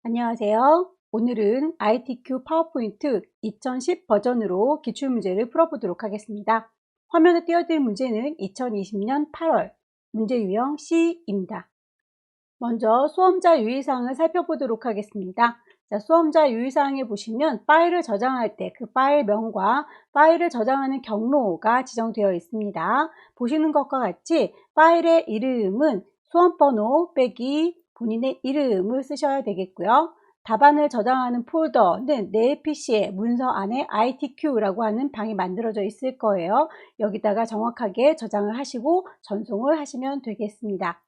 안녕하세요. 오늘은 ITQ 파워포인트 2010 버전으로 기출문제를 풀어보도록 하겠습니다. 화면에 띄워드릴 문제는 2020년 8월 문제 유형 C입니다. 먼저 수험자 유의사항을 살펴보도록 하겠습니다. 자, 수험자 유의사항에 보시면 파일을 저장할 때 그 파일명과 파일을 저장하는 경로가 지정되어 있습니다. 보시는 것과 같이 파일의 이름은 수험번호 빼기 본인의 이름을 쓰셔야 되겠고요. 답안을 저장하는 폴더는 내 PC의 문서 안에 ITQ라고 하는 방이 만들어져 있을 거예요. 여기다가 정확하게 저장을 하시고 전송을 하시면 되겠습니다.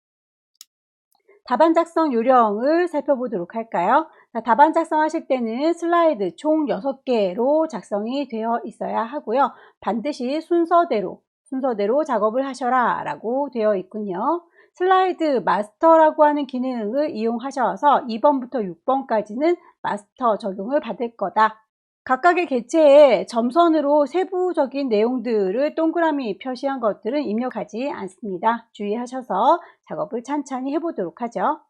답안 작성 요령을 살펴보도록 할까요? 자, 답안 작성하실 때는 슬라이드 총 6개로 작성이 되어 있어야 하고요. 반드시 순서대로 작업을 하셔라 라고 되어 있군요. 슬라이드 마스터라고 하는 기능을 이용하셔서 2번부터 6번까지는 마스터 적용을 받을 거다. 각각의 객체에 점선으로 세부적인 내용들을 동그라미 표시한 것들은 입력하지 않습니다. 주의하셔서 작업을 찬찬히 해보도록 하죠.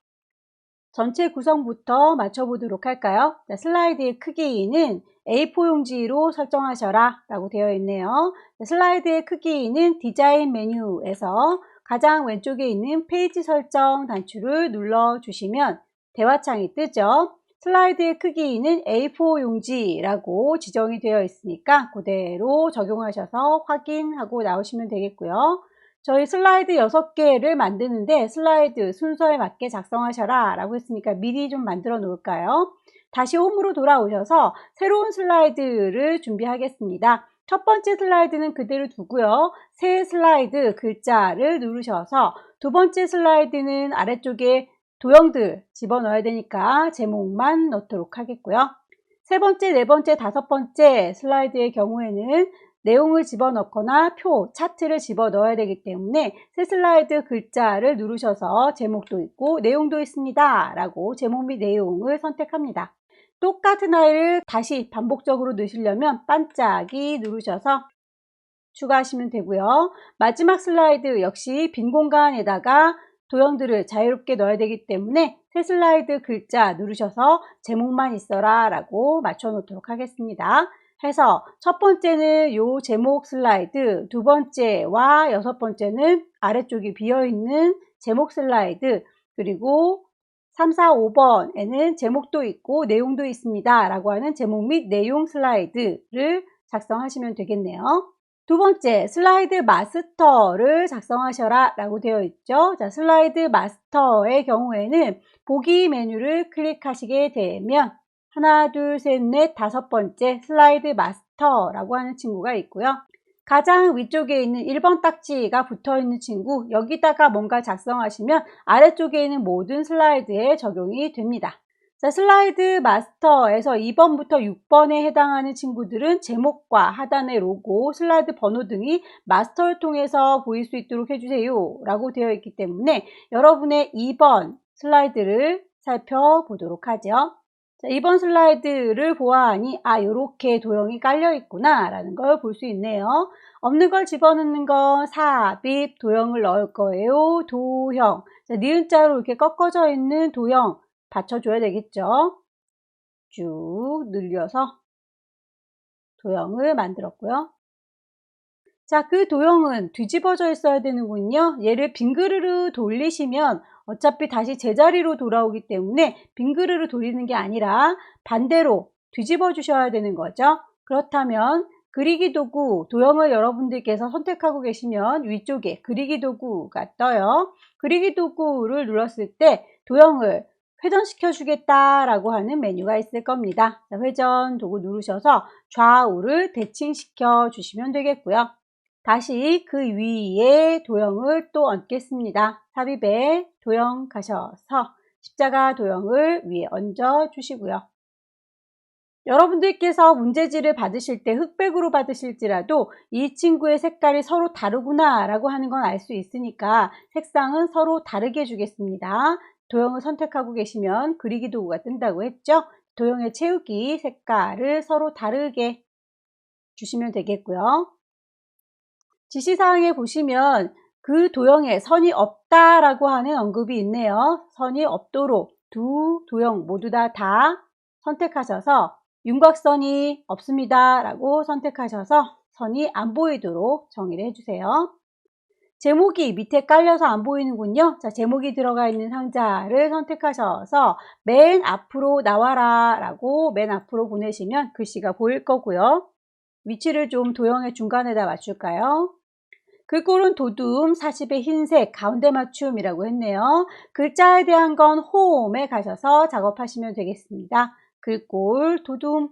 전체 구성부터 맞춰보도록 할까요? 자, 슬라이드의 크기는 A4 용지로 설정하셔라 라고 되어 있네요. 자, 슬라이드의 크기는 디자인 메뉴에서 가장 왼쪽에 있는 페이지 설정 단추를 눌러주시면 대화창이 뜨죠. 슬라이드의 크기는 A4 용지라고 지정이 되어 있으니까 그대로 적용하셔서 확인하고 나오시면 되겠고요. 저희 슬라이드 6개를 만드는데 슬라이드 순서에 맞게 작성하셔라 라고 했으니까 미리 좀 만들어 놓을까요? 다시 홈으로 돌아오셔서 새로운 슬라이드를 준비하겠습니다. 첫 번째 슬라이드는 그대로 두고요. 새 슬라이드 글자를 누르셔서 두 번째 슬라이드는 아래쪽에 도형들 집어넣어야 되니까 제목만 넣도록 하겠고요. 세 번째, 네 번째, 다섯 번째 슬라이드의 경우에는 내용을 집어넣거나 표, 차트를 집어넣어야 되기 때문에 새 슬라이드 글자를 누르셔서 제목도 있고 내용도 있습니다 라고 제목 및 내용을 선택합니다. 똑같은 아이를 다시 반복적으로 넣으시려면 반짝이 누르셔서 추가하시면 되고요. 마지막 슬라이드 역시 빈 공간에다가 도형들을 자유롭게 넣어야 되기 때문에 새 슬라이드 글자 누르셔서 제목만 있어라 라고 맞춰 놓도록 하겠습니다. 해서 첫 번째는 요 제목 슬라이드, 두 번째와 여섯 번째는 아래쪽이 비어있는 제목 슬라이드, 그리고 3, 4, 5번에는 제목도 있고 내용도 있습니다 라고 하는 제목 및 내용 슬라이드를 작성하시면 되겠네요. 두 번째, 슬라이드 마스터를 작성하셔라 라고 되어 있죠. 자, 슬라이드 마스터의 경우에는 보기 메뉴를 클릭하시게 되면 하나, 둘, 셋, 넷, 다섯 번째 슬라이드 마스터라고 하는 친구가 있고요. 가장 위쪽에 있는 1번 딱지가 붙어 있는 친구, 여기다가 뭔가 작성하시면 아래쪽에 있는 모든 슬라이드에 적용이 됩니다. 자, 슬라이드 마스터에서 2번부터 6번에 해당하는 친구들은 제목과 하단의 로고, 슬라이드 번호 등이 마스터를 통해서 보일 수 있도록 해주세요 라고 되어 있기 때문에 여러분의 2번 슬라이드를 살펴보도록 하죠. 자, 2번 슬라이드를 보아하니 요렇게 도형이 깔려 있구나 라는 걸 볼 수 있네요. 없는 걸 집어넣는 건 삽입, 도형을 넣을 거예요. 도형. 자, 니은자로 이렇게 꺾어져 있는 도형 받쳐줘야 되겠죠. 쭉 늘려서 도형을 만들었고요. 자, 그 도형은 뒤집어져 있어야 되는군요. 얘를 빙그르르 돌리시면 어차피 다시 제자리로 돌아오기 때문에 빙그르르 돌리는 게 아니라 반대로 뒤집어 주셔야 되는 거죠. 그렇다면 그리기 도구 도형을 여러분들께서 선택하고 계시면 위쪽에 그리기 도구가 떠요. 그리기 도구를 눌렀을 때 도형을 회전시켜 주겠다라고 하는 메뉴가 있을 겁니다. 자, 회전 도구 누르셔서 좌우를 대칭시켜 주시면 되겠고요. 다시 그 위에 도형을 또 얹겠습니다. 삽입에 도형 가셔서 십자가 도형을 위에 얹어 주시고요. 여러분들께서 문제지를 받으실 때 흑백으로 받으실지라도 이 친구의 색깔이 서로 다르구나 라고 하는 건 알 수 있으니까 색상은 서로 다르게 주겠습니다. 도형을 선택하고 계시면 그리기 도구가 뜬다고 했죠. 도형의 채우기 색깔을 서로 다르게 주시면 되겠고요. 지시사항에 보시면 그 도형에 선이 없다라고 하는 언급이 있네요. 선이 없도록 두 도형 모두 다 선택하셔서 윤곽선이 없습니다 라고 선택하셔서 선이 안 보이도록 정의를 해주세요. 제목이 밑에 깔려서 안 보이는군요. 자, 제목이 들어가 있는 상자를 선택하셔서 맨 앞으로 나와라 라고 맨 앞으로 보내시면 글씨가 보일 거고요. 위치를 좀 도형의 중간에다 맞출까요? 글꼴은 도둠 40의 흰색 가운데 맞춤이라고 했네요. 글자에 대한 건 홈에 가셔서 작업하시면 되겠습니다. 글꼴 도둠.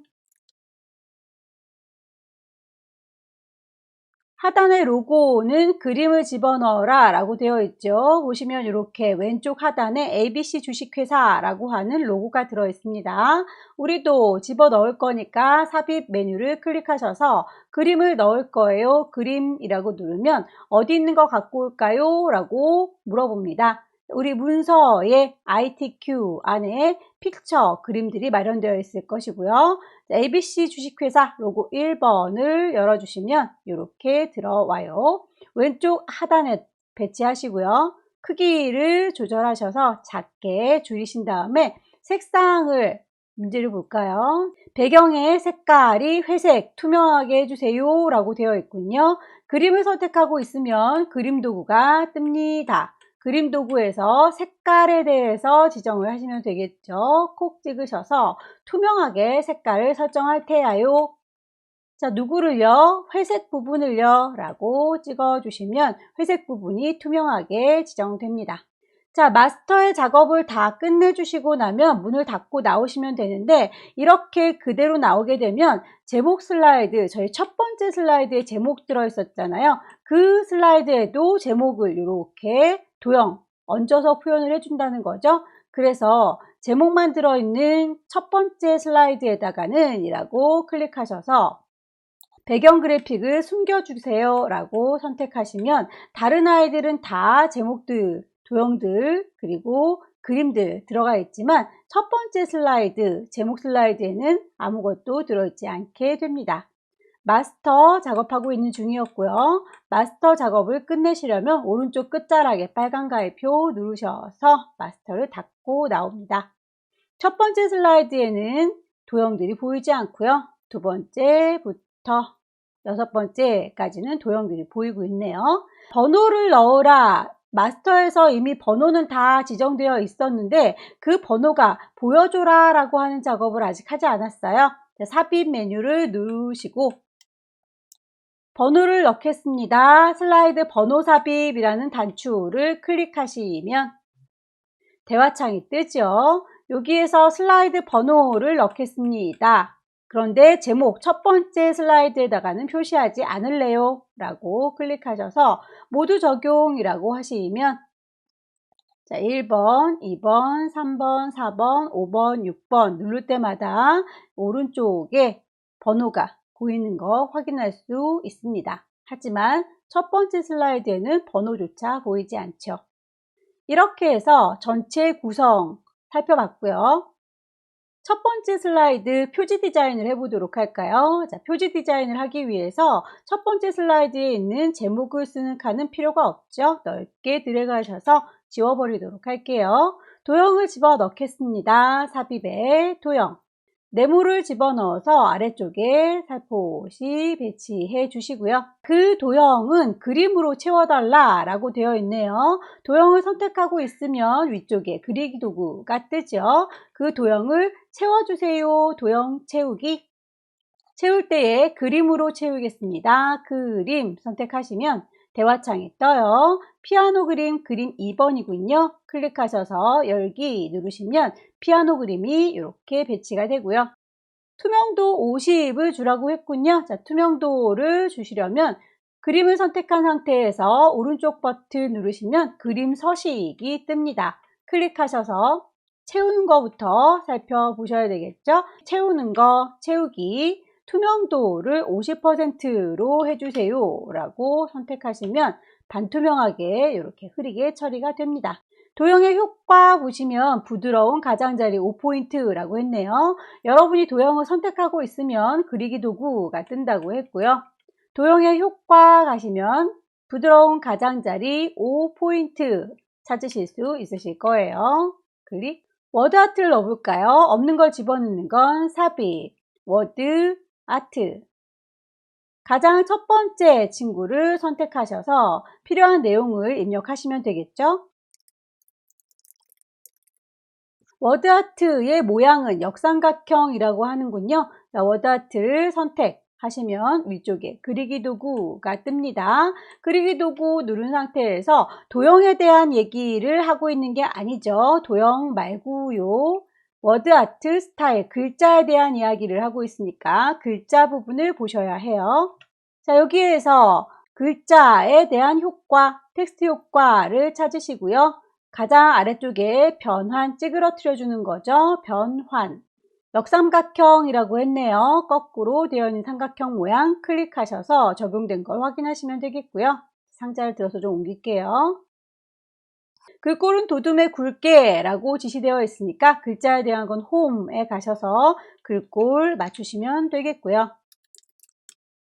하단의 로고는 그림을 집어넣어라 라고 되어 있죠. 보시면 이렇게 왼쪽 하단에 ABC 주식회사 라고 하는 로고가 들어 있습니다. 우리도 집어넣을 거니까 삽입 메뉴를 클릭하셔서 그림을 넣을 거예요. 그림이라고 누르면 어디 있는 거 갖고 올까요? 라고 물어봅니다. 우리 문서에 ITQ 안에 픽처 그림들이 마련되어 있을 것이고요. ABC 주식회사 로고 1번을 열어주시면 이렇게 들어와요. 왼쪽 하단에 배치하시고요. 크기를 조절하셔서 작게 줄이신 다음에 색상을 문제를 볼까요? 배경의 색깔이 회색, 투명하게 해주세요 라고 되어 있군요. 그림을 선택하고 있으면 그림 도구가 뜹니다. 그림 도구에서 색깔에 대해서 지정을 하시면 되겠죠. 콕 찍으셔서 투명하게 색깔을 설정할 테야요. 자, 누구를요? 회색 부분을요 라고 찍어주시면 회색 부분이 투명하게 지정됩니다. 자, 마스터의 작업을 다 끝내주시고 나면 문을 닫고 나오시면 되는데 이렇게 그대로 나오게 되면 제목 슬라이드, 저희 첫 번째 슬라이드에 제목 들어있었잖아요. 그 슬라이드에도 제목을 이렇게 도형 얹어서 표현을 해준다는 거죠. 그래서 제목만 들어있는 첫 번째 슬라이드에다가는 이라고 클릭하셔서 배경 그래픽을 숨겨주세요 라고 선택하시면 다른 아이들은 다 제목들, 도형들, 그리고 그림들 들어가 있지만 첫 번째 슬라이드, 제목 슬라이드에는 아무것도 들어있지 않게 됩니다. 마스터 작업하고 있는 중이었고요. 마스터 작업을 끝내시려면 오른쪽 끝자락에 빨간 가위표 누르셔서 마스터를 닫고 나옵니다. 첫 번째 슬라이드에는 도형들이 보이지 않고요. 두 번째부터 여섯 번째까지는 도형들이 보이고 있네요. 번호를 넣어라. 마스터에서 이미 번호는 다 지정되어 있었는데 그 번호가 보여줘라 라고 하는 작업을 아직 하지 않았어요. 삽입 메뉴를 누르시고 번호를 넣겠습니다. 슬라이드 번호 삽입이라는 단추를 클릭하시면 대화창이 뜨죠. 여기에서 슬라이드 번호를 넣겠습니다. 그런데 제목 첫 번째 슬라이드에다가는 표시하지 않을래요 라고 클릭하셔서 모두 적용이라고 하시면 자, 1번, 2번, 3번, 4번, 5번, 6번 누를 때마다 오른쪽에 번호가 보이는 거 확인할 수 있습니다. 하지만 첫 번째 슬라이드에는 번호조차 보이지 않죠. 이렇게 해서 전체 구성 살펴봤고요. 첫 번째 슬라이드 표지 디자인을 해보도록 할까요? 자, 표지 디자인을 하기 위해서 첫 번째 슬라이드에 있는 제목을 쓰는 칸은 필요가 없죠. 넓게 드래그 하셔서 지워버리도록 할게요. 도형을 집어넣겠습니다. 삽입에 도형. 네모를 집어넣어서 아래쪽에 살포시 배치해 주시고요. 그 도형은 그림으로 채워달라 라고 되어 있네요. 도형을 선택하고 있으면 위쪽에 그리기 도구가 뜨죠. 그 도형을 채워주세요. 도형 채우기. 채울 때에 그림으로 채우겠습니다. 그림 선택하시면 대화창이 떠요. 피아노 그림 2번이군요. 클릭하셔서 열기 누르시면 피아노 그림이 이렇게 배치가 되고요. 투명도 50을 주라고 했군요. 자, 투명도를 주시려면 그림을 선택한 상태에서 오른쪽 버튼 누르시면 그림 서식이 뜹니다. 클릭하셔서 채우는 것부터 살펴보셔야 되겠죠. 채우는 거, 채우기, 투명도를 50%로 해주세요 라고 선택하시면 반투명하게 이렇게 흐리게 처리가 됩니다. 도형의 효과 보시면 부드러운 가장자리 5포인트라고 했네요. 여러분이 도형을 선택하고 있으면 그리기 도구가 뜬다고 했고요. 도형의 효과 가시면 부드러운 가장자리 5포인트 찾으실 수 있으실 거예요. 클릭. 워드 아트를 넣어볼까요? 없는 걸 집어넣는 건 삽입, 워드 아트. 가장 첫 번째 친구를 선택하셔서 필요한 내용을 입력하시면 되겠죠? 워드 아트의 모양은 역삼각형이라고 하는군요. 자, 워드 아트를 선택하시면 위쪽에 그리기 도구가 뜹니다. 그리기 도구 누른 상태에서 도형에 대한 얘기를 하고 있는 게 아니죠. 도형 말고요. 워드 아트 스타일, 글자에 대한 이야기를 하고 있으니까 글자 부분을 보셔야 해요. 자, 여기에서 글자에 대한 효과, 텍스트 효과를 찾으시고요. 가장 아래쪽에 변환 찌그러뜨려 주는 거죠. 변환. 역삼각형이라고 했네요. 거꾸로 되어 있는 삼각형 모양 클릭하셔서 적용된 걸 확인하시면 되겠고요. 상자를 들어서 좀 옮길게요. 글꼴은 도둠에 굵게 라고 지시되어 있으니까 글자에 대한 건 홈에 가셔서 글꼴 맞추시면 되겠고요.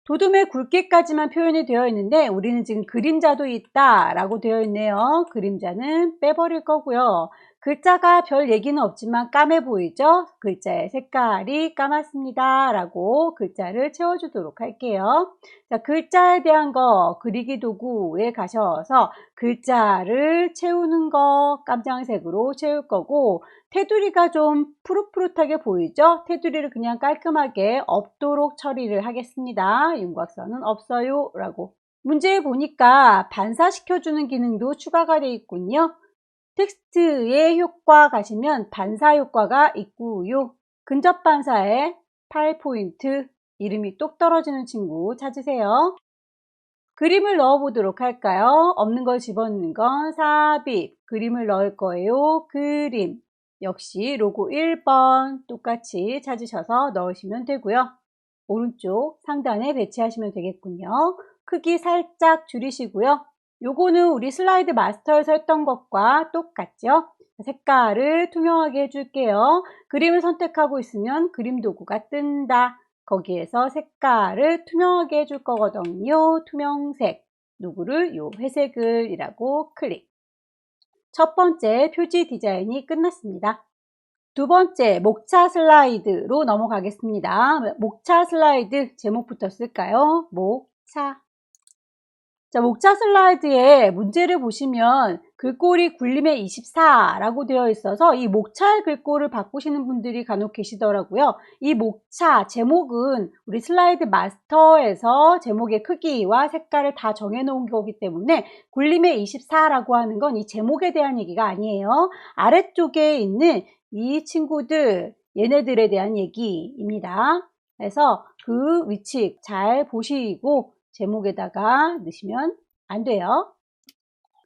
도둠에 굵게까지만 표현이 되어 있는데 우리는 지금 그림자도 있다 라고 되어 있네요. 그림자는 빼버릴 거고요. 글자가 별 얘기는 없지만 까매 보이죠? 글자의 색깔이 까맣습니다 라고 글자를 채워주도록 할게요. 자, 글자에 대한 거 그리기 도구에 가셔서 글자를 채우는 거 깜장색으로 채울 거고, 테두리가 좀 푸릇푸릇하게 보이죠? 테두리를 그냥 깔끔하게 없도록 처리를 하겠습니다. 윤곽선은 없어요 라고. 문제에 보니까 반사시켜주는 기능도 추가가 되어 있군요. 텍스트의 효과 가시면 반사 효과가 있고요. 근접 반사에 8포인트 이름이 똑 떨어지는 친구 찾으세요. 그림을 넣어 보도록 할까요? 없는 걸 집어넣는 건 삽입. 그림을 넣을 거예요. 그림. 역시 로고 1번 똑같이 찾으셔서 넣으시면 되고요. 오른쪽 상단에 배치하시면 되겠군요. 크기 살짝 줄이시고요. 요거는 우리 슬라이드 마스터에서 했던 것과 똑같죠? 색깔을 투명하게 해줄게요. 그림을 선택하고 있으면 그림 도구가 뜬다. 거기에서 색깔을 투명하게 해줄 거거든요. 투명색. 누구를? 요 회색을 이라고 클릭. 첫 번째 표지 디자인이 끝났습니다. 두 번째 목차 슬라이드로 넘어가겠습니다. 목차 슬라이드 제목부터 쓸까요? 목차. 자, 목차 슬라이드의 문제를 보시면 글꼴이 굴림의 24라고 되어 있어서 이 목차의 글꼴을 바꾸시는 분들이 간혹 계시더라고요. 이 목차 제목은 우리 슬라이드 마스터에서 제목의 크기와 색깔을 다 정해 놓은 거기 때문에 굴림의 24라고 하는 건 이 제목에 대한 얘기가 아니에요. 아래쪽에 있는 이 친구들, 얘네들에 대한 얘기입니다. 그래서 그 위치 잘 보시고 제목에다가 넣으시면 안 돼요.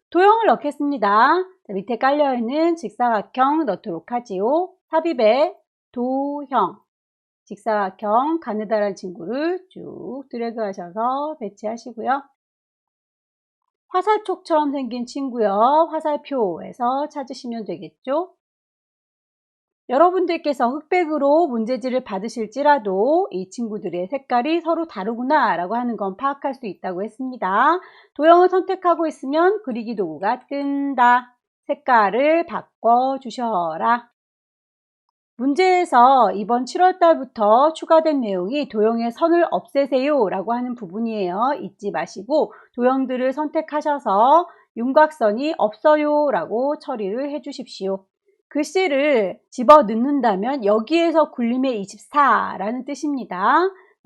도형을 넣겠습니다. 자, 밑에 깔려있는 직사각형 넣도록 하지요. 삽입에 도형, 직사각형 가느다란 친구를 쭉 드래그 하셔서 배치하시고요. 화살촉처럼 생긴 친구요. 화살표에서 찾으시면 되겠죠. 여러분들께서 흑백으로 문제지를 받으실지라도 이 친구들의 색깔이 서로 다르구나 라고 하는 건 파악할 수 있다고 했습니다. 도형을 선택하고 있으면 그리기 도구가 뜬다. 색깔을 바꿔주셔라. 문제에서 이번 7월 달부터 추가된 내용이 도형의 선을 없애세요 라고 하는 부분이에요. 잊지 마시고 도형들을 선택하셔서 윤곽선이 없어요 라고 처리를 해 주십시오. 글씨를 집어 넣는다면 여기에서 굴림의 24라는 뜻입니다.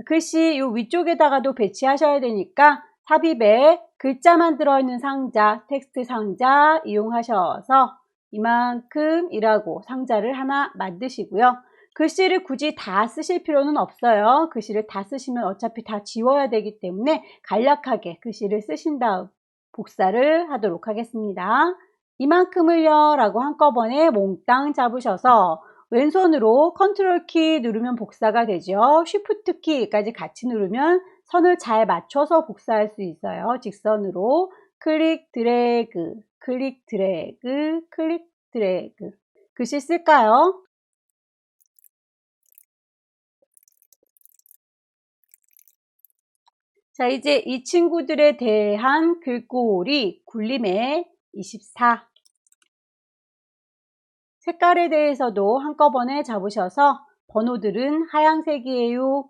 글씨 요 위쪽에다가도 배치하셔야 되니까 삽입에 글자만 들어있는 상자, 텍스트 상자 이용하셔서 이만큼이라고 상자를 하나 만드시고요. 글씨를 굳이 다 쓰실 필요는 없어요. 글씨를 다 쓰시면 어차피 다 지워야 되기 때문에 간략하게 글씨를 쓰신 다음 복사를 하도록 하겠습니다. 이만큼을요 라고 한꺼번에 몽땅 잡으셔서 왼손으로 컨트롤 키 누르면 복사가 되죠. 쉬프트 키까지 같이 누르면 선을 잘 맞춰서 복사할 수 있어요. 직선으로 클릭 드래그, 클릭 드래그, 클릭 드래그. 글씨 쓸까요? 자, 이제 이 친구들에 대한 글꼴이 굴림의 24. 색깔에 대해서도 한꺼번에 잡으셔서 번호들은 하얀색이에요.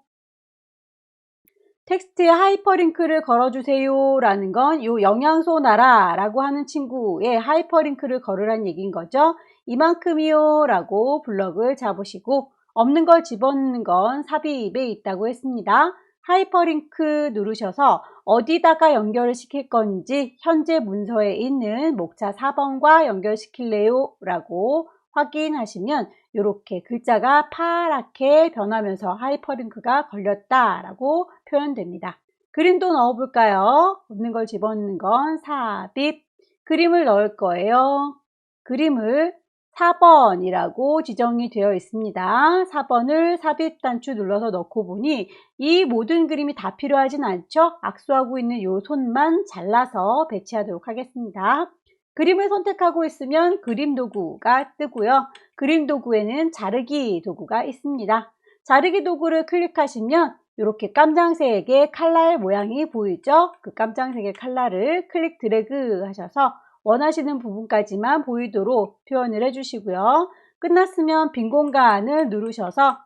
텍스트에 하이퍼링크를 걸어주세요 라는 건 요 영양소 나라 라고 하는 친구에 하이퍼링크를 걸으란 얘기인 거죠. 이만큼이요 라고 블럭을 잡으시고 없는 걸 집어넣는 건 삽입에 있다고 했습니다. 하이퍼링크 누르셔서 어디다가 연결을 시킬 건지 현재 문서에 있는 목차 4번과 연결시킬래요 라고 확인하시면 이렇게 글자가 파랗게 변하면서 하이퍼링크가 걸렸다라고 표현됩니다. 그림도 넣어볼까요? 없는 걸 집어넣는 건 삽입. 그림을 넣을 거예요. 그림을 4번이라고 지정이 되어 있습니다. 4번을 삽입 단추 눌러서 넣고 보니 이 모든 그림이 다 필요하진 않죠? 악수하고 있는 이 손만 잘라서 배치하도록 하겠습니다. 그림을 선택하고 있으면 그림 도구가 뜨고요. 그림 도구에는 자르기 도구가 있습니다. 자르기 도구를 클릭하시면 이렇게 깜장색의 칼날 모양이 보이죠? 그 깜장색의 칼날을 클릭 드래그 하셔서 원하시는 부분까지만 보이도록 표현을 해주시고요. 끝났으면 빈 공간을 누르셔서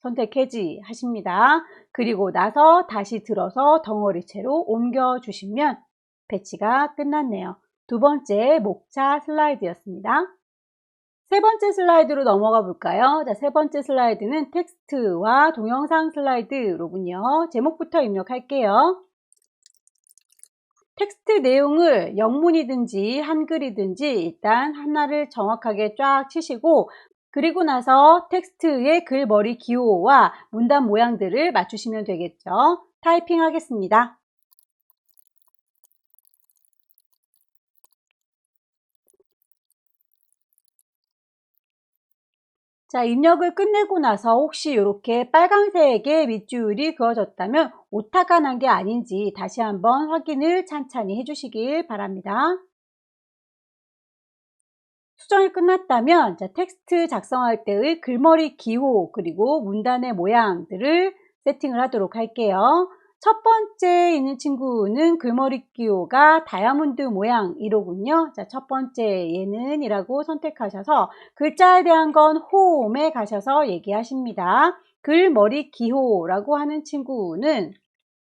선택 해지 하십니다. 그리고 나서 다시 들어서 덩어리채로 옮겨주시면 배치가 끝났네요. 두 번째 목차 슬라이드였습니다. 세 번째 슬라이드로 넘어가 볼까요? 자, 세 번째 슬라이드는 텍스트와 동영상 슬라이드로군요. 제목부터 입력할게요. 텍스트 내용을 영문이든지 한글이든지 일단 하나를 정확하게 쫙 치시고 그리고 나서 텍스트의 글머리 기호와 문단 모양들을 맞추시면 되겠죠. 타이핑 하겠습니다. 자, 입력을 끝내고 나서 혹시 이렇게 빨간색의 밑줄이 그어졌다면 오타가 난 게 아닌지 다시 한번 확인을 찬찬히 해주시길 바랍니다. 수정이 끝났다면 자, 텍스트 작성할 때의 글머리 기호 그리고 문단의 모양들을 세팅을 하도록 할게요. 첫 번째 있는 친구는 글머리 기호가 다이아몬드 모양이로군요. 자, 첫 번째 얘는 이라고 선택하셔서 글자에 대한 건 홈에 가셔서 얘기하십니다. 글머리 기호라고 하는 친구는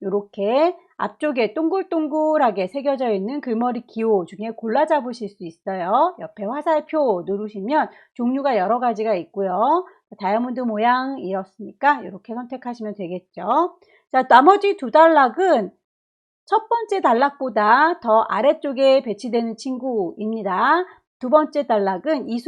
이렇게 앞쪽에 동글동글하게 새겨져 있는 글머리 기호 중에 골라 잡으실 수 있어요. 옆에 화살표 누르시면 종류가 여러 가지가 있고요. 다이아몬드 모양이었으니까 이렇게 선택하시면 되겠죠. 자, 나머지 두 단락은 첫 번째 단락보다 더 아래쪽에 배치되는 친구입니다. 두 번째 단락은 이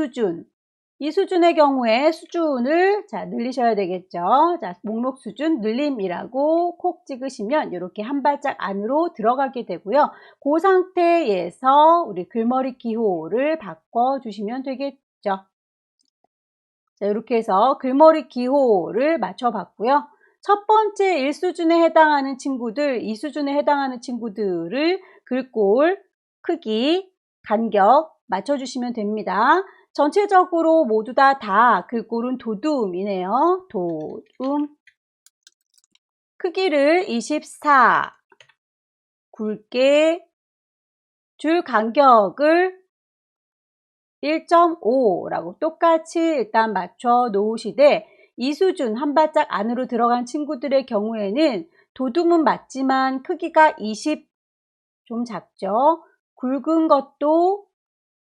수준의 경우에 수준을 자, 늘리셔야 되겠죠. 자, 목록 수준 늘림이라고 콕 찍으시면 이렇게 한 발짝 안으로 들어가게 되고요. 그 상태에서 우리 글머리 기호를 바꿔주시면 되겠죠. 자, 이렇게 해서 글머리 기호를 맞춰봤고요. 첫 번째 1수준에 해당하는 친구들, 2수준에 해당하는 친구들을 글꼴, 크기, 간격 맞춰주시면 됩니다. 전체적으로 모두 다 글꼴은 도둠이네요. 도둠. 크기를 24, 굵게, 줄 간격을 1.5라고 똑같이 일단 맞춰 놓으시되 이 수준 한 발짝 안으로 들어간 친구들의 경우에는 도둠은 맞지만 크기가 20 좀 작죠. 굵은 것도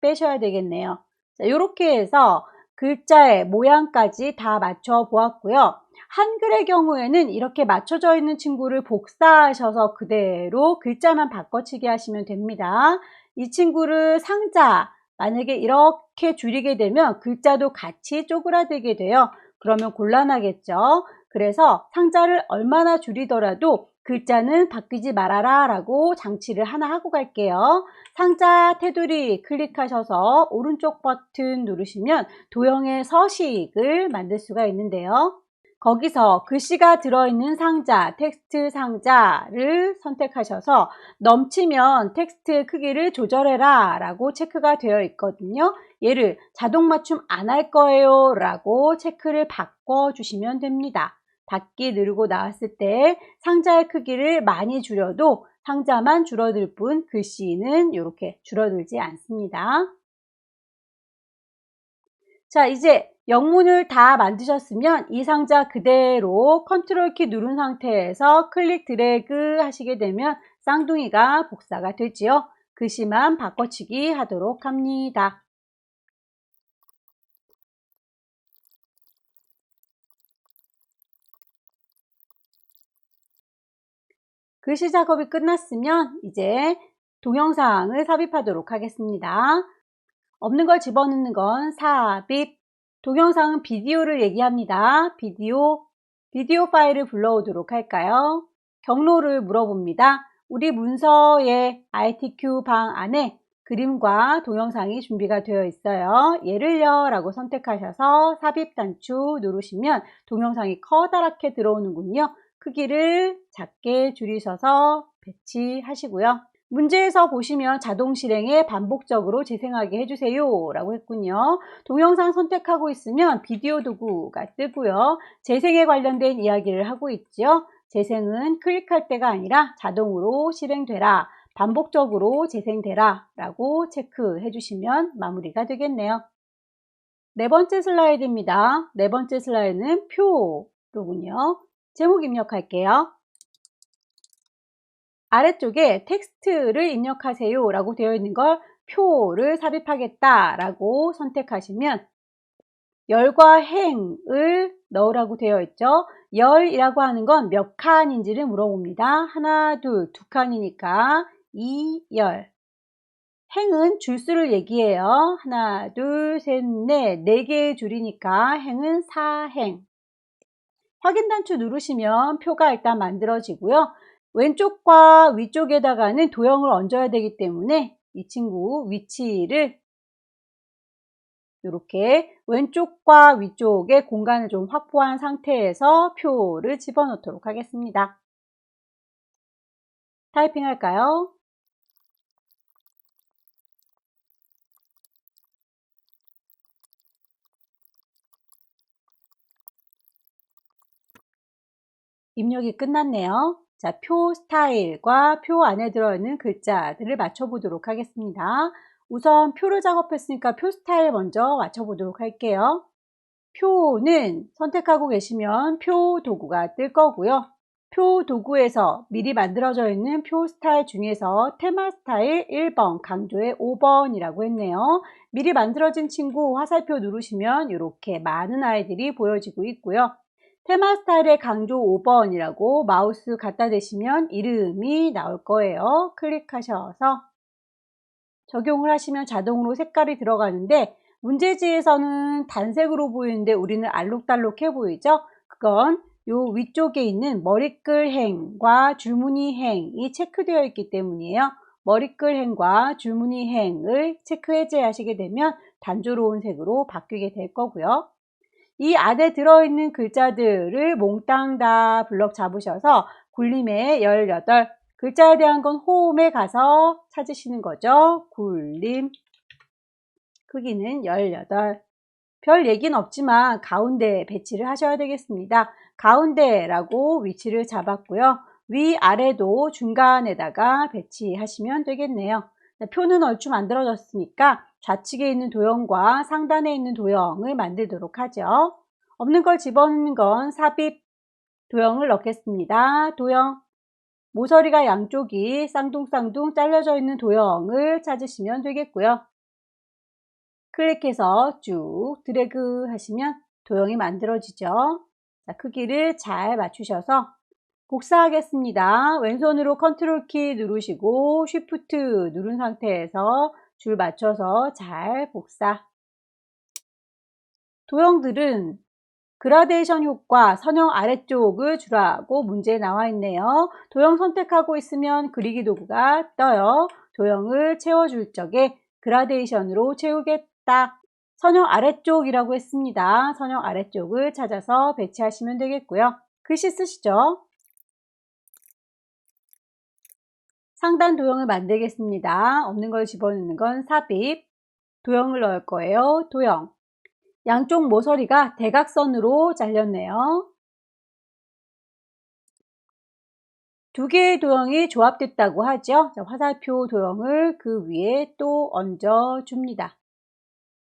빼셔야 되겠네요. 자, 이렇게 해서 글자의 모양까지 다 맞춰 보았고요. 한글의 경우에는 이렇게 맞춰져 있는 친구를 복사하셔서 그대로 글자만 바꿔치기 하시면 됩니다. 이 친구를 상자, 만약에 이렇게 줄이게 되면 글자도 같이 쪼그라들게 돼요. 그러면 곤란하겠죠. 그래서 상자를 얼마나 줄이더라도 글자는 바뀌지 말아라 라고 장치를 하나 하고 갈게요. 상자 테두리 클릭하셔서 오른쪽 버튼 누르시면 도형의 서식을 만들 수가 있는데요. 거기서 글씨가 들어있는 상자, 텍스트 상자를 선택하셔서 넘치면 텍스트 크기를 조절해라 라고 체크가 되어 있거든요. 얘를 자동 맞춤 안 할 거예요 라고 체크를 바꿔주시면 됩니다. 닫기 누르고 나왔을 때 상자의 크기를 많이 줄여도 상자만 줄어들 뿐 글씨는 이렇게 줄어들지 않습니다. 자, 이제 영문을 다 만드셨으면 이 상자 그대로 컨트롤 키 누른 상태에서 클릭 드래그 하시게 되면 쌍둥이가 복사가 되지요. 글씨만 바꿔치기 하도록 합니다. 글씨 작업이 끝났으면 이제 동영상을 삽입하도록 하겠습니다. 없는 걸 집어넣는 건 삽입. 동영상은 비디오를 얘기합니다. 비디오 파일을 불러오도록 할까요? 경로를 물어봅니다. 우리 문서의 ITQ 방 안에 그림과 동영상이 준비가 되어 있어요. 예를요 라고 선택하셔서 삽입 단추 누르시면 동영상이 커다랗게 들어오는군요. 크기를 작게 줄이셔서 배치하시고요. 문제에서 보시면 자동 실행에 반복적으로 재생하게 해주세요 라고 했군요. 동영상 선택하고 있으면 비디오 도구가 뜨고요. 재생에 관련된 이야기를 하고 있죠. 재생은 클릭할 때가 아니라 자동으로 실행되라, 반복적으로 재생되라 라고 체크해 주시면 마무리가 되겠네요. 네 번째 슬라이드입니다. 네 번째 슬라이드는 표로군요. 제목 입력할게요. 아래쪽에 텍스트를 입력하세요 라고 되어 있는 걸 표를 삽입하겠다 라고 선택하시면 열과 행을 넣으라고 되어 있죠. 열이라고 하는 건 몇 칸인지를 물어봅니다. 하나, 둘, 두 칸이니까 2열. 행은 줄수를 얘기해요. 하나, 둘, 셋, 넷, 4개의 줄이니까 행은 4행. 확인 단추 누르시면 표가 일단 만들어지고요. 왼쪽과 위쪽에다가는 도형을 얹어야 되기 때문에 이 친구 위치를 이렇게 왼쪽과 위쪽에 공간을 좀 확보한 상태에서 표를 집어넣도록 하겠습니다. 타이핑 할까요? 입력이 끝났네요. 자, 표 스타일과 표 안에 들어있는 글자들을 맞춰보도록 하겠습니다. 우선 표를 작업했으니까 표 스타일 먼저 맞춰보도록 할게요. 표는 선택하고 계시면 표 도구가 뜰 거고요. 표 도구에서 미리 만들어져 있는 표 스타일 중에서 테마 스타일 1번, 강조의 5번이라고 했네요. 미리 만들어진 친구 화살표 누르시면 이렇게 많은 아이들이 보여지고 있고요. 테마 스타일의 강조 5번이라고 마우스 갖다 대시면 이름이 나올 거예요. 클릭하셔서 적용을 하시면 자동으로 색깔이 들어가는데 문제지에서는 단색으로 보이는데 우리는 알록달록해 보이죠? 그건 요 위쪽에 있는 머리끌 행과 줄무늬 행이 체크되어 있기 때문이에요. 머리끌 행과 줄무늬 행을 체크 해제하시게 되면 단조로운 색으로 바뀌게 될 거고요. 이 안에 들어있는 글자들을 몽땅 다 블럭 잡으셔서 굴림의 18, 글자에 대한 건 홈에 가서 찾으시는 거죠. 굴림, 크기는 18. 별 얘기는 없지만 가운데 배치를 하셔야 되겠습니다. 가운데라고 위치를 잡았고요. 위아래도 중간에다가 배치하시면 되겠네요. 표는 얼추 만들어졌으니까 좌측에 있는 도형과 상단에 있는 도형을 만들도록 하죠. 없는 걸 집어넣는 건 삽입 도형을 넣겠습니다. 도형, 모서리가 양쪽이 쌍둥쌍둥 잘려져 있는 도형을 찾으시면 되겠고요. 클릭해서 쭉 드래그 하시면 도형이 만들어지죠. 자, 크기를 잘 맞추셔서 복사하겠습니다. 왼손으로 컨트롤 키 누르시고 쉬프트 누른 상태에서 줄 맞춰서 잘 복사. 도형들은 그라데이션 효과 선형 아래쪽을 주라고 문제에 나와 있네요. 도형 선택하고 있으면 그리기 도구가 떠요. 도형을 채워줄 적에 그라데이션으로 채우겠다. 선형 아래쪽이라고 했습니다. 선형 아래쪽을 찾아서 배치하시면 되겠고요. 글씨 쓰시죠. 상단 도형을 만들겠습니다. 없는 걸 집어넣는 건 삽입. 도형을 넣을 거예요. 도형. 양쪽 모서리가 대각선으로 잘렸네요. 두 개의 도형이 조합됐다고 하죠. 자, 화살표 도형을 그 위에 또 얹어 줍니다.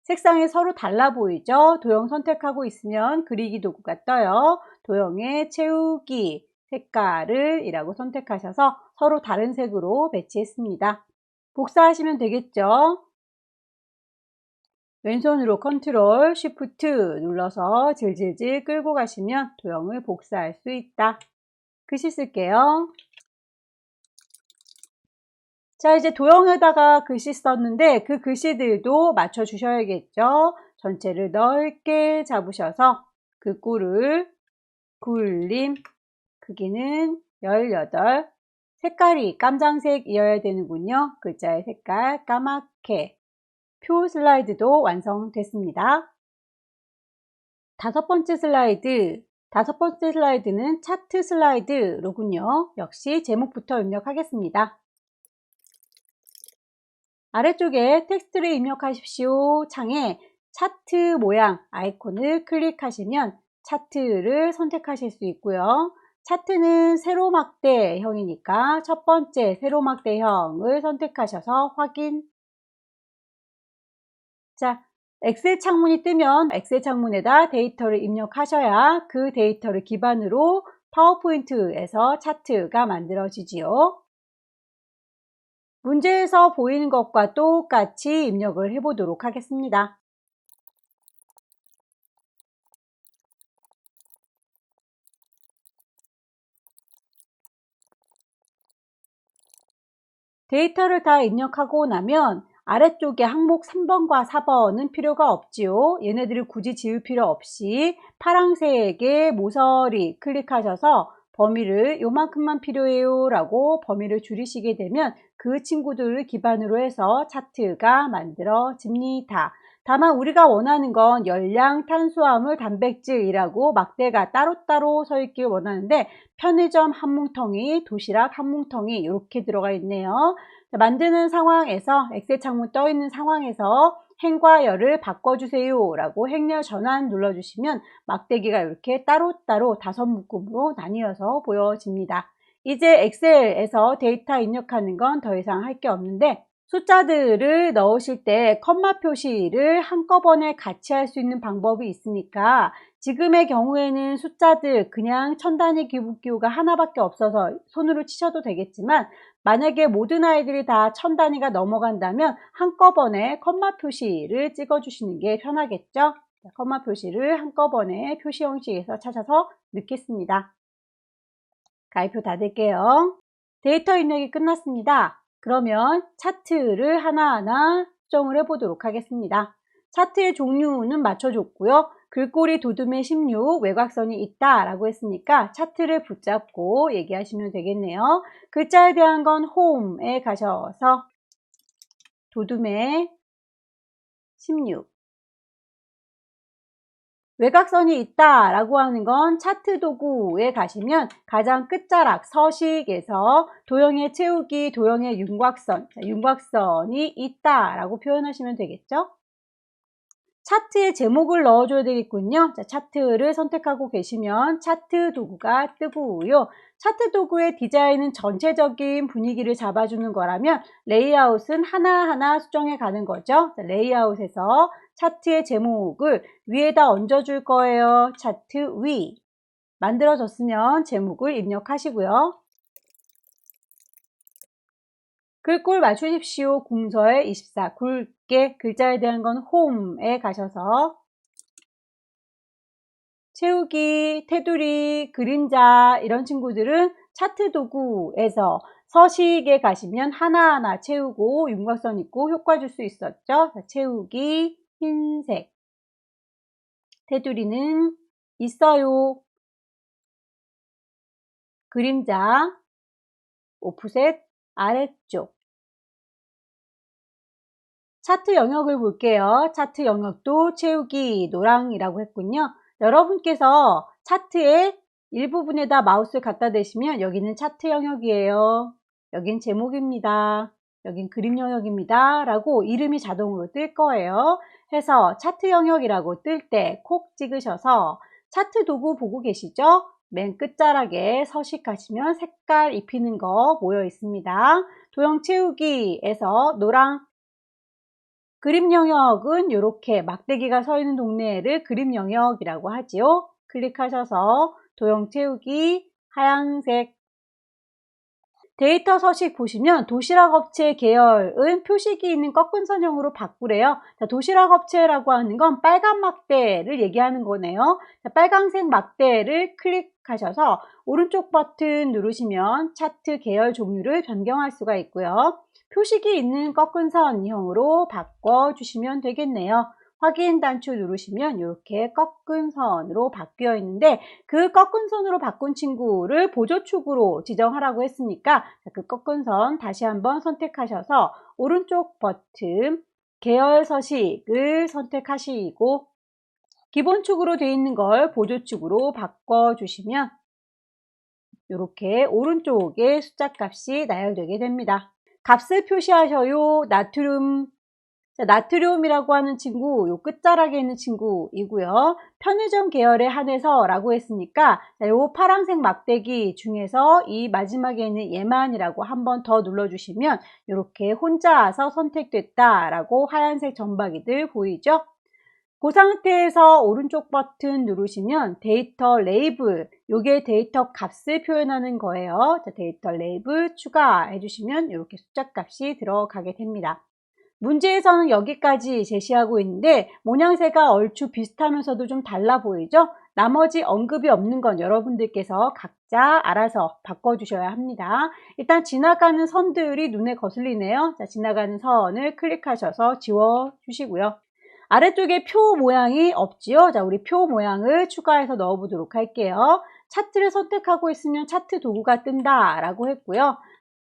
색상이 서로 달라 보이죠? 도형 선택하고 있으면 그리기 도구가 떠요. 도형에 채우기, 색깔을 이라고 선택하셔서 서로 다른 색으로 배치했습니다. 복사하시면 되겠죠? 왼손으로 컨트롤, 쉬프트 눌러서 질질질 끌고 가시면 도형을 복사할 수 있다. 글씨 쓸게요. 자, 이제 도형에다가 글씨 썼는데 그 글씨들도 맞춰 주셔야겠죠. 전체를 넓게 잡으셔서 그 꼴을 굴림, 크기는 18, 색깔이 깜장색이어야 되는군요. 글자의 색깔 까맣게. 표 슬라이드도 완성됐습니다. 다섯 번째 슬라이드는 차트 슬라이드로군요. 역시 제목부터 입력하겠습니다. 아래쪽에 텍스트를 입력하십시오 창에 차트 모양 아이콘을 클릭하시면 차트를 선택하실 수 있고요. 차트는 세로막대형이니까 첫 번째 세로막대형을 선택하셔서 확인. 자, 엑셀 창문이 뜨면 엑셀 창문에다 데이터를 입력하셔야 그 데이터를 기반으로 파워포인트에서 차트가 만들어지지요. 문제에서 보이는 것과 똑같이 입력을 해보도록 하겠습니다. 데이터를 다 입력하고 나면 아래쪽에 항목 3번과 4번은 필요가 없지요. 얘네들을 굳이 지울 필요 없이 파란색의 모서리 클릭하셔서 범위를 요만큼만 필요해요 라고 범위를 줄이시게 되면 그 친구들을 기반으로 해서 차트가 만들어집니다. 다만 우리가 원하는 건 열량, 탄수화물, 단백질이라고 막대가 따로따로 서 있길 원하는데 편의점 한 뭉텅이, 도시락 한 뭉텅이 이렇게 들어가 있네요. 만드는 상황에서 엑셀 창문 떠 있는 상황에서 행과 열을 바꿔주세요 라고 행렬 전환 눌러주시면 막대기가 이렇게 따로따로 5묶음으로 나뉘어서 보여집니다. 이제 엑셀에서 데이터 입력하는 건 더 이상 할 게 없는데 숫자들을 넣으실 때 컴마 표시를 한꺼번에 같이 할 수 있는 방법이 있으니까 지금의 경우에는 숫자들 그냥 천 단위 기울기호가 하나밖에 없어서 손으로 치셔도 되겠지만 만약에 모든 아이들이 다 천 단위가 넘어간다면 한꺼번에 컴마 표시를 찍어 주시는 게 편하겠죠. 컴마 표시를 한꺼번에 표시 형식에서 찾아서 넣겠습니다. 가위표 닫을게요. 데이터 입력이 끝났습니다. 그러면 차트를 하나하나 수정을 해보도록 하겠습니다. 차트의 종류는 맞춰줬고요. 글꼴이 도둠의 16, 외곽선이 있다 라고 했으니까 차트를 붙잡고 얘기하시면 되겠네요. 글자에 대한 건 홈에 가셔서 도둠의 16, 외곽선이 있다 라고 하는 건 차트 도구에 가시면 가장 끝자락 서식에서 도형의 채우기, 도형의 윤곽선, 윤곽선이 있다 라고 표현하시면 되겠죠. 차트에 제목을 넣어줘야 되겠군요. 자, 차트를 선택하고 계시면 차트 도구가 뜨고요. 차트 도구의 디자인은 전체적인 분위기를 잡아주는 거라면 레이아웃은 하나하나 수정해 가는 거죠. 자, 레이아웃에서 차트의 제목을 위에다 얹어줄 거예요. 차트 위. 만들어졌으면 제목을 입력하시고요. 글꼴 맞추십시오. 궁서에 24 굵게 글자에 대한 건 홈에 가셔서 채우기, 테두리, 그림자 이런 친구들은 차트 도구에서 서식에 가시면 하나하나 채우고 윤곽선 있고 효과 줄 수 있었죠. 자, 채우기 흰색, 테두리는 있어요. 그림자 오프셋 아래쪽. 차트 영역을 볼게요. 차트 영역도 채우기 노랑이라고 했군요. 여러분께서 차트의 일부분에다 마우스를 갖다 대시면 여기는 차트 영역이에요. 여긴 제목입니다. 여긴 그림 영역입니다. 라고 이름이 자동으로 뜰 거예요. 해서 차트 영역이라고 뜰 때 콕 찍으셔서 차트 도구 보고 계시죠? 맨 끝자락에 서식하시면 색깔 입히는 거 모여 있습니다. 도형 채우기에서 노랑 그림 영역은 이렇게 막대기가 서 있는 동네를 그림 영역이라고 하지요. 클릭하셔서 도형 채우기, 하얀색. 데이터 서식 보시면 도시락 업체 계열은 표식이 있는 꺾은 선형으로 바꾸래요. 자, 도시락 업체라고 하는 건 빨간 막대를 얘기하는 거네요. 자, 빨간색 막대를 클릭하셔서 오른쪽 버튼 누르시면 차트 계열 종류를 변경할 수가 있고요. 표식이 있는 꺾은 선형으로 바꿔주시면 되겠네요. 확인 단추 누르시면 이렇게 꺾은 선으로 바뀌어 있는데 그 꺾은 선으로 바꾼 친구를 보조축으로 지정하라고 했으니까 그 꺾은 선 다시 한번 선택하셔서 오른쪽 버튼 계열 서식을 선택하시고 기본축으로 되어 있는 걸 보조축으로 바꿔주시면 이렇게 오른쪽에 숫자 값이 나열되게 됩니다. 값을 표시하셔요. 나트륨. 자, 나트륨이라고 하는 친구, 요 끝자락에 있는 친구이고요. 편의점 계열에 한해서라고 했으니까 요 파란색 막대기 중에서 이 마지막에 있는 얘만이라고 한 번 더 눌러주시면 이렇게 혼자서 선택됐다라고 하얀색 점박이들 보이죠? 그 상태에서 오른쪽 버튼 누르시면 데이터 레이블, 요게 데이터 값을 표현하는 거예요. 자, 데이터 레이블 추가해 주시면 이렇게 숫자 값이 들어가게 됩니다. 문제에서는 여기까지 제시하고 있는데 모양새가 얼추 비슷하면서도 좀 달라 보이죠? 나머지 언급이 없는 건 여러분들께서 각자 알아서 바꿔주셔야 합니다. 일단 지나가는 선들이 눈에 거슬리네요. 자, 지나가는 선을 클릭하셔서 지워주시고요. 아래쪽에 표 모양이 없지요? 자, 우리 표 모양을 추가해서 넣어보도록 할게요. 차트를 선택하고 있으면 차트 도구가 뜬다 라고 했고요.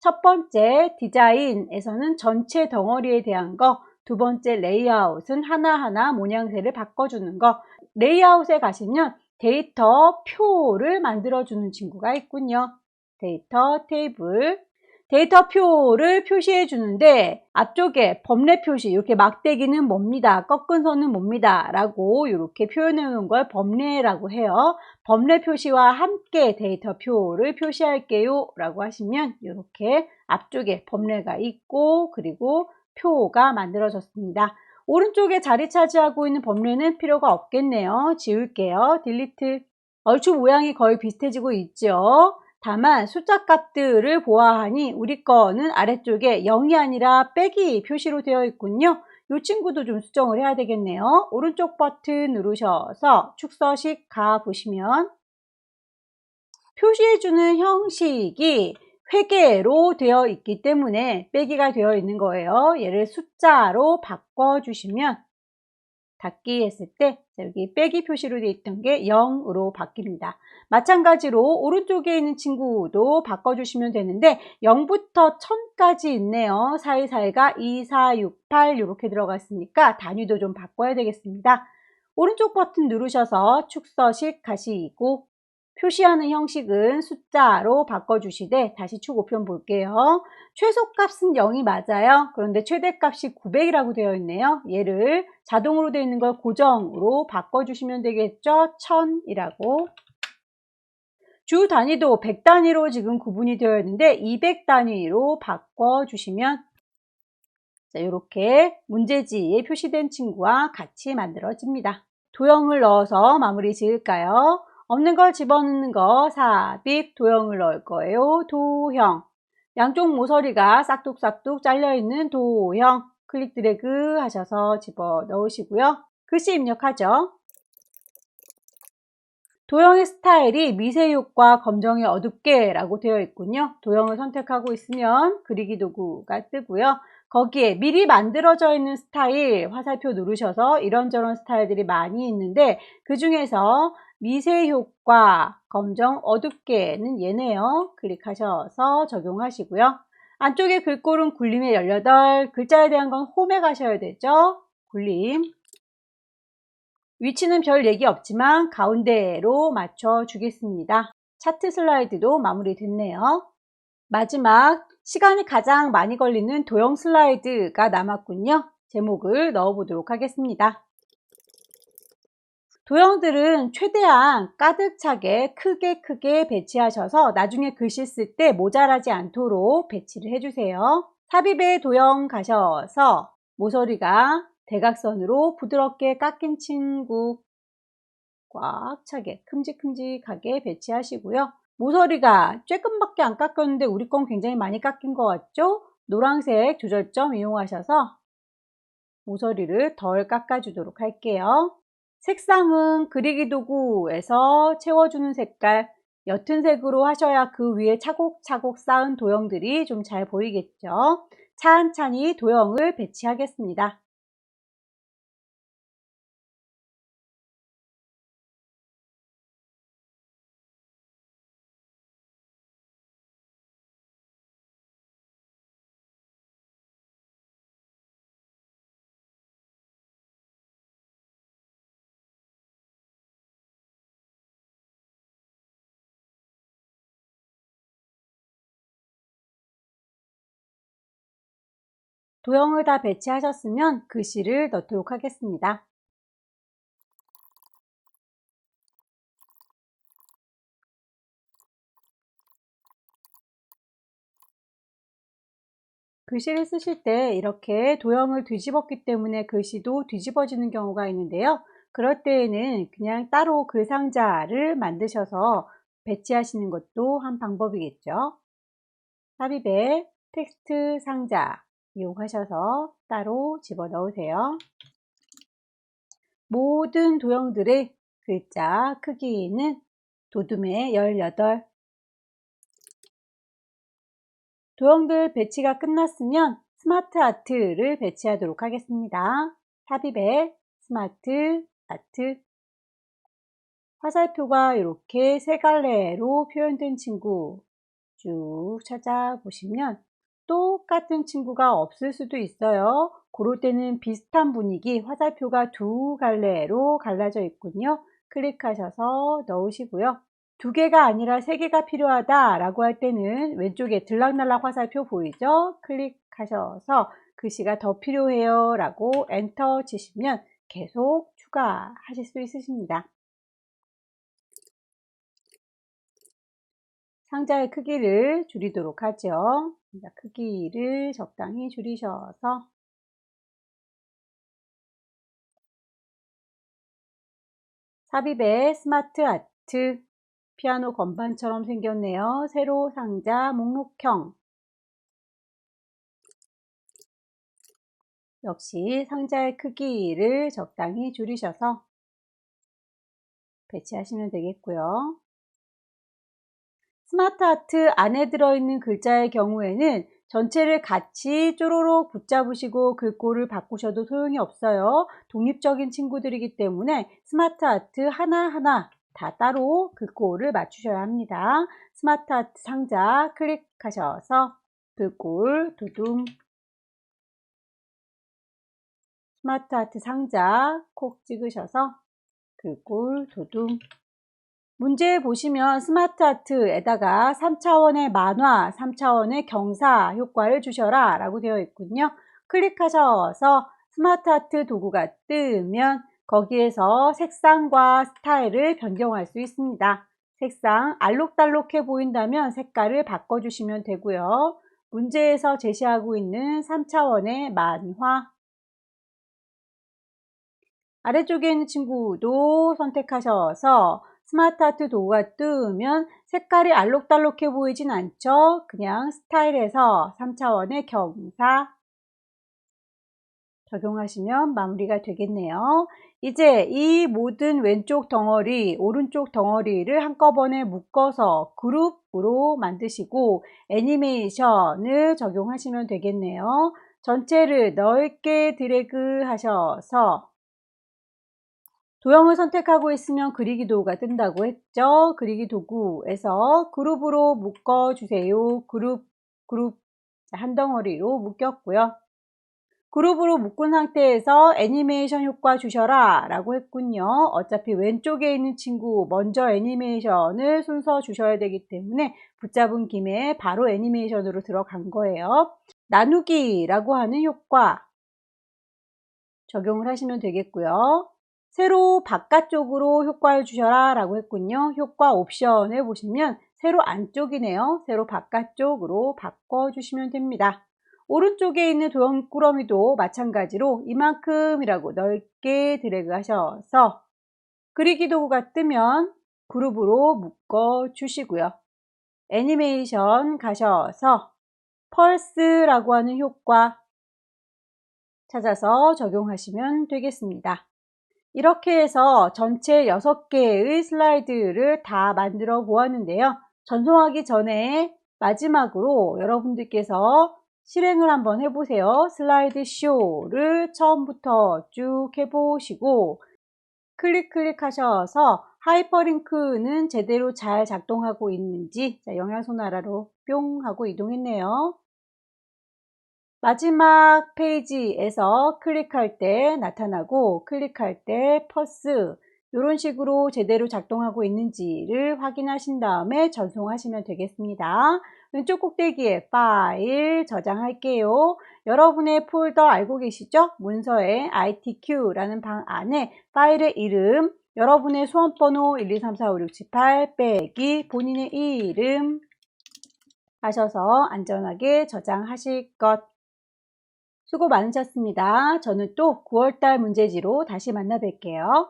첫 번째 디자인에서는 전체 덩어리에 대한 거, 두 번째 레이아웃은 하나하나 모양새를 바꿔주는 거, 레이아웃에 가시면 데이터 표를 만들어주는 친구가 있군요. 데이터 테이블, 데이터 표를 표시해 주는데 앞쪽에 범례 표시, 이렇게 막대기는 뭡니다, 꺾은 선은 뭡니다 라고 이렇게 표현해 놓은 걸 범례라고 해요. 범례 표시와 함께 데이터 표를 표시할게요 라고 하시면 이렇게 앞쪽에 범례가 있고 그리고 표가 만들어졌습니다. 오른쪽에 자리 차지하고 있는 범례는 필요가 없겠네요. 지울게요. 딜리트. 얼추 모양이 거의 비슷해지고 있죠. 다만 숫자 값들을 보아하니 우리 거는 아래쪽에 0이 아니라 빼기 표시로 되어 있군요. 이 친구도 좀 수정을 해야 되겠네요. 오른쪽 버튼 누르셔서 축서식 가보시면 표시해주는 형식이 회계로 되어 있기 때문에 빼기가 되어 있는 거예요. 얘를 숫자로 바꿔주시면 닫기 했을 때 여기 빼기 표시로 되어 있던 게 0으로 바뀝니다. 마찬가지로 오른쪽에 있는 친구도 바꿔주시면 되는데 0부터 1000까지 있네요. 사이사이가 2, 4, 6, 8 이렇게 들어갔으니까 단위도 좀 바꿔야 되겠습니다. 오른쪽 버튼 누르셔서 축서식 가시고 표시하는 형식은 숫자로 바꿔주시되 다시 축 우편 볼게요. 최소값은 0이 맞아요. 그런데 최대값이 900이라고 되어 있네요. 얘를 자동으로 되어 있는 걸 고정으로 바꿔주시면 되겠죠. 1000이라고. 주 단위도 100단위로 지금 구분이 되어 있는데 200단위로 바꿔주시면 이렇게 문제지에 표시된 친구와 같이 만들어집니다. 도형을 넣어서 마무리 지을까요? 없는 걸 집어넣는 거 삽입, 도형을 넣을 거예요. 도형. 양쪽 모서리가 싹둑싹둑 잘려있는 도형. 클릭 드래그 하셔서 집어넣으시고요. 글씨 입력하죠. 도형의 스타일이 미세육과 검정의 어둡게 라고 되어 있군요. 도형을 선택하고 있으면 그리기 도구가 뜨고요. 거기에 미리 만들어져 있는 스타일 화살표 누르셔서 이런저런 스타일들이 많이 있는데 그 중에서 미세효과 검정 어둡게는 얘네요. 클릭하셔서 적용하시고요. 안쪽에 글꼴은 굴림의 18, 글자에 대한 건 홈에 가셔야 되죠. 굴림. 위치는 별 얘기 없지만 가운데로 맞춰 주겠습니다. 차트 슬라이드도 마무리 됐네요. 마지막 시간이 가장 많이 걸리는 도형 슬라이드가 남았군요. 제목을 넣어보도록 하겠습니다. 도형들은 최대한 가득 차게 크게 배치하셔서 나중에 글씨 쓸 때 모자라지 않도록 배치를 해주세요. 삽입의 도형 가셔서 모서리가 대각선으로 부드럽게 깎인 친구 꽉 차게 큼직큼직하게 배치하시고요. 모서리가 조금밖에 안 깎였는데 우리 건 굉장히 많이 깎인 것 같죠? 노란색 조절점 이용하셔서 모서리를 덜 깎아주도록 할게요. 색상은 그리기 도구에서 채워주는 색깔 옅은 색으로 하셔야 그 위에 차곡차곡 쌓은 도형들이 좀 잘 보이겠죠? 찬찬히 도형을 배치하겠습니다. 도형을 다 배치하셨으면 글씨를 넣도록 하겠습니다. 글씨를 쓰실 때 이렇게 도형을 뒤집었기 때문에 글씨도 뒤집어지는 경우가 있는데요. 그럴 때에는 그냥 따로 글 상자를 만드셔서 배치하시는 것도 한 방법이겠죠. 삽입에 텍스트 상자 이용하셔서 따로 집어넣으세요. 모든 도형들의 글자 크기는 도둠의 18. 도형들 배치가 끝났으면 스마트 아트를 배치하도록 하겠습니다. 삽입에 스마트 아트. 화살표가 이렇게 세 갈래로 표현된 친구 쭉 찾아보시면 똑같은 친구가 없을 수도 있어요. 그럴 때는 비슷한 분위기 화살표가 두 갈래로 갈라져 있군요. 클릭하셔서 넣으시고요. 두 개가 아니라 세 개가 필요하다 라고 할 때는 왼쪽에 들락날락 화살표 보이죠? 클릭하셔서 글씨가 더 필요해요 라고 엔터 치시면 계속 추가하실 수 있으십니다. 상자의 크기를 줄이도록 하죠. 크기를 적당히 줄이셔서 삽입의 스마트 아트 피아노 건반처럼 생겼네요. 세로 상자 목록형 역시 상자의 크기를 적당히 줄이셔서 배치하시면 되겠고요. 스마트 아트 안에 들어있는 글자의 경우에는 전체를 같이 쪼로록 붙잡으시고 글꼴을 바꾸셔도 소용이 없어요. 독립적인 친구들이기 때문에 스마트 아트 하나하나 다 따로 글꼴을 맞추셔야 합니다. 스마트 아트 상자 클릭하셔서 글꼴 두둠 스마트 아트 상자 콕 찍으셔서 글꼴 두둠 문제 보시면 스마트 아트에다가 3차원의 만화, 3차원의 경사 효과를 주셔라 라고 되어 있군요. 클릭하셔서 스마트 아트 도구가 뜨면 거기에서 색상과 스타일을 변경할 수 있습니다. 색상 알록달록해 보인다면 색깔을 바꿔주시면 되고요. 문제에서 제시하고 있는 3차원의 만화 아래쪽에 있는 친구도 선택하셔서 스마트 아트 도구가 뜨면 색깔이 알록달록해 보이진 않죠? 그냥 스타일에서 3차원의 경사 적용하시면 마무리가 되겠네요. 이제 이 모든 왼쪽 덩어리, 오른쪽 덩어리를 한꺼번에 묶어서 그룹으로 만드시고 애니메이션을 적용하시면 되겠네요. 전체를 넓게 드래그 하셔서 도형을 선택하고 있으면 그리기 도구가 뜬다고 했죠. 그리기 도구에서 그룹으로 묶어주세요. 그룹 한 덩어리로 묶였고요. 그룹으로 묶은 상태에서 애니메이션 효과 주셔라 라고 했군요. 어차피 왼쪽에 있는 친구 먼저 애니메이션을 순서 주셔야 되기 때문에 붙잡은 김에 바로 애니메이션으로 들어간 거예요. 나누기라고 하는 효과 적용을 하시면 되겠고요. 세로 바깥쪽으로 효과를 주셔라 라고 했군요. 효과 옵션을 보시면 세로 안쪽이네요. 세로 바깥쪽으로 바꿔주시면 됩니다. 오른쪽에 있는 동그라미도 마찬가지로 이만큼이라고 넓게 드래그 하셔서 그리기 도구가 뜨면 그룹으로 묶어 주시고요. 애니메이션 가셔서 펄스라고 하는 효과 찾아서 적용하시면 되겠습니다. 이렇게 해서 전체 6개의 슬라이드를 다 만들어 보았는데요. 전송하기 전에 마지막으로 여러분들께서 실행을 한번 해보세요. 슬라이드 쇼를 처음부터 쭉 해보시고 클릭 하셔서 하이퍼링크는 제대로 잘 작동하고 있는지, 자, 영양소나라로 뿅 하고 이동했네요. 마지막 페이지에서 클릭할 때 나타나고 클릭할 때 퍼스 이런 식으로 제대로 작동하고 있는지를 확인하신 다음에 전송하시면 되겠습니다. 왼쪽 꼭대기에 파일 저장할게요. 여러분의 폴더 알고 계시죠? 문서에 ITQ라는 방 안에 파일의 이름, 여러분의 소원번호 1, 2, 3, 4, 5, 6, 7, 8 빼기 본인의 이름 하셔서 안전하게 저장하실 것. 수고 많으셨습니다. 저는 또 9월달 문제지로 다시 만나 뵐게요.